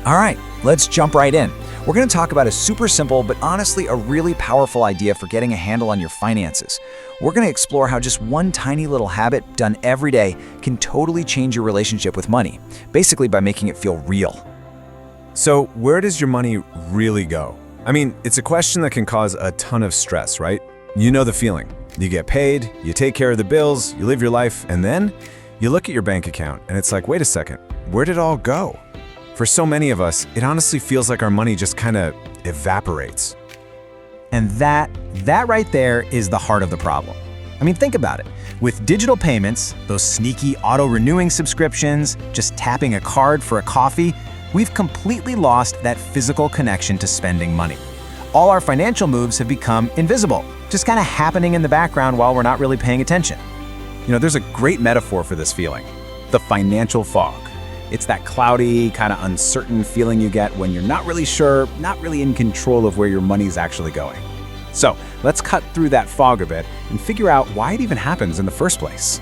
All right, let's jump right in. We're going to talk about a super simple, but honestly a really powerful idea for getting a handle on your finances. We're going to explore how just one tiny little habit done every day can totally change your relationship with money, basically by making it feel real. So where does your money really go? I mean, it's a question that can cause a ton of stress, right? You know the feeling. You get paid, you take care of the bills, you live your life, and then you look at your bank account and it's like, wait a second, where did it all go? For so many of us, it honestly feels like our money just kind of evaporates. And that right there is the heart of the problem. I mean, think about it. With digital payments, those sneaky auto-renewing subscriptions, just tapping a card for a coffee, we've completely lost that physical connection to spending money. All our financial moves have become invisible, just kind of happening in the background while we're not really paying attention. You know, there's a great metaphor for this feeling: the financial fog. It's that cloudy, kind of uncertain feeling you get when you're not really sure, not really in control of where your money's actually going. So let's cut through that fog a bit and figure out why it even happens in the first place.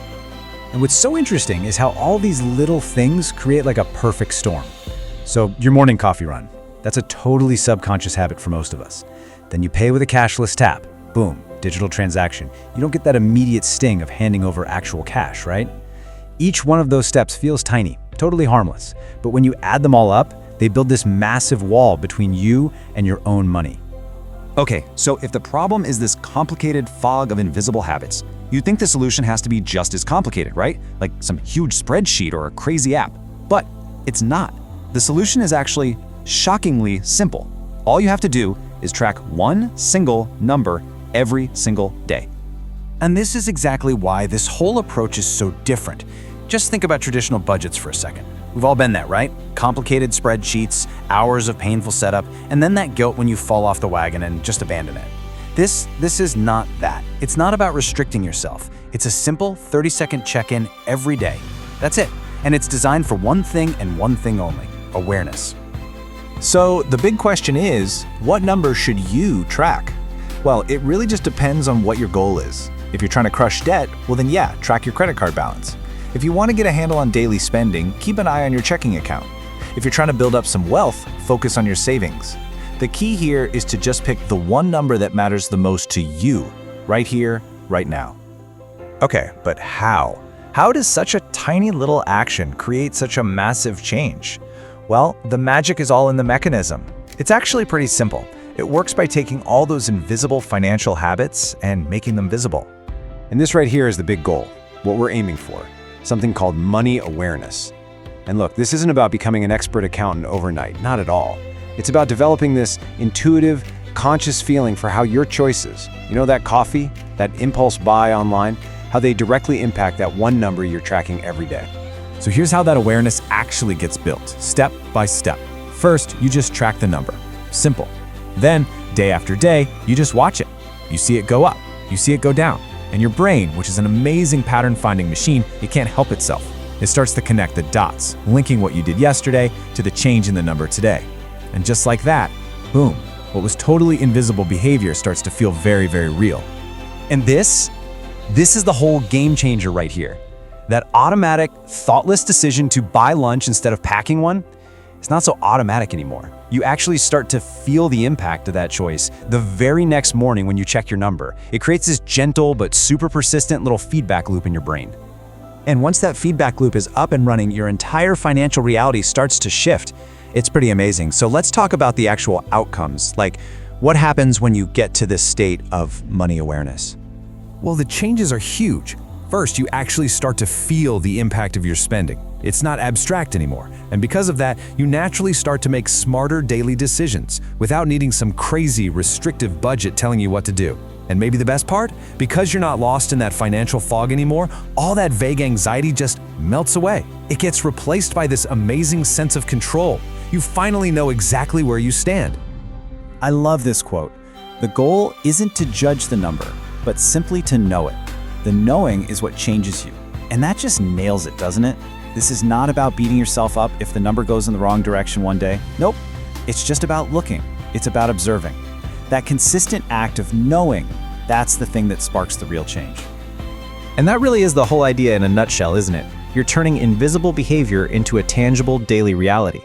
And what's so interesting is how all these little things create like a perfect storm. So your morning coffee run, that's a totally subconscious habit for most of us. Then you pay with a cashless tap, boom, digital transaction. You don't get that immediate sting of handing over actual cash, right? Each one of those steps feels tiny, totally harmless. But when you add them all up, they build this massive wall between you and your own money. Okay, so if the problem is this complicated fog of invisible habits, you'd think the solution has to be just as complicated, right? Like some huge spreadsheet or a crazy app. But it's not. The solution is actually shockingly simple. All you have to do is track one single number every single day. And this is exactly why this whole approach is so different. Just think about traditional budgets for a second. We've all been there, right? Complicated spreadsheets, hours of painful setup, and then that guilt when you fall off the wagon and just abandon it. This is not that. It's not about restricting yourself. It's a simple 30-second check-in every day. That's it. And it's designed for one thing and one thing only: awareness. So the big question is, what number should you track? Well, it really just depends on what your goal is. If you're trying to crush debt, well then yeah, track your credit card balance. If you want to get a handle on daily spending, keep an eye on your checking account. If you're trying to build up some wealth, focus on your savings. The key here is to just pick the one number that matters the most to you, right here, right now. Okay, but how? How does such a tiny little action create such a massive change? Well, the magic is all in the mechanism. It's actually pretty simple. It works by taking all those invisible financial habits and making them visible. And this right here is the big goal, what we're aiming for, something called money awareness. And look, this isn't about becoming an expert accountant overnight, not at all. It's about developing this intuitive, conscious feeling for how your choices, you know, that coffee, that impulse buy online, how they directly impact that one number you're tracking every day. So here's how that awareness actually gets built, step by step. First, you just track the number. Simple. Then, day after day, you just watch it. You see it go up, you see it go down. And your brain, which is an amazing pattern-finding machine, it can't help itself. It starts to connect the dots, linking what you did yesterday to the change in the number today. And just like that, boom, what was totally invisible behavior starts to feel very, very real. And this is the whole game changer right here. That automatic, thoughtless decision to buy lunch instead of packing one, it's not so automatic anymore. You actually start to feel the impact of that choice the very next morning when you check your number. It creates this gentle but super persistent little feedback loop in your brain. And once that feedback loop is up and running, your entire financial reality starts to shift. It's pretty amazing. So let's talk about the actual outcomes. Like, what happens when you get to this state of money awareness? Well, the changes are huge. First, you actually start to feel the impact of your spending. It's not abstract anymore. And because of that, you naturally start to make smarter daily decisions without needing some crazy, restrictive budget telling you what to do. And maybe the best part? Because you're not lost in that financial fog anymore, all that vague anxiety just melts away. It gets replaced by this amazing sense of control. You finally know exactly where you stand. I love this quote. The goal isn't to judge the number, but simply to know it. The knowing is what changes you. And that just nails it, doesn't it? This is not about beating yourself up if the number goes in the wrong direction one day. Nope. It's just about looking. It's about observing. That consistent act of knowing, that's the thing that sparks the real change. And that really is the whole idea in a nutshell, isn't it? You're turning invisible behavior into a tangible daily reality.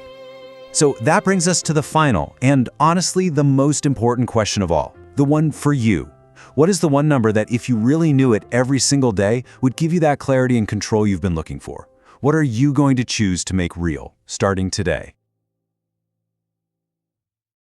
So that brings us to the final, and honestly, the most important question of all. The one for you. What is the one number that, if you really knew it every single day, would give you that clarity and control you've been looking for? What are you going to choose to make real, starting today?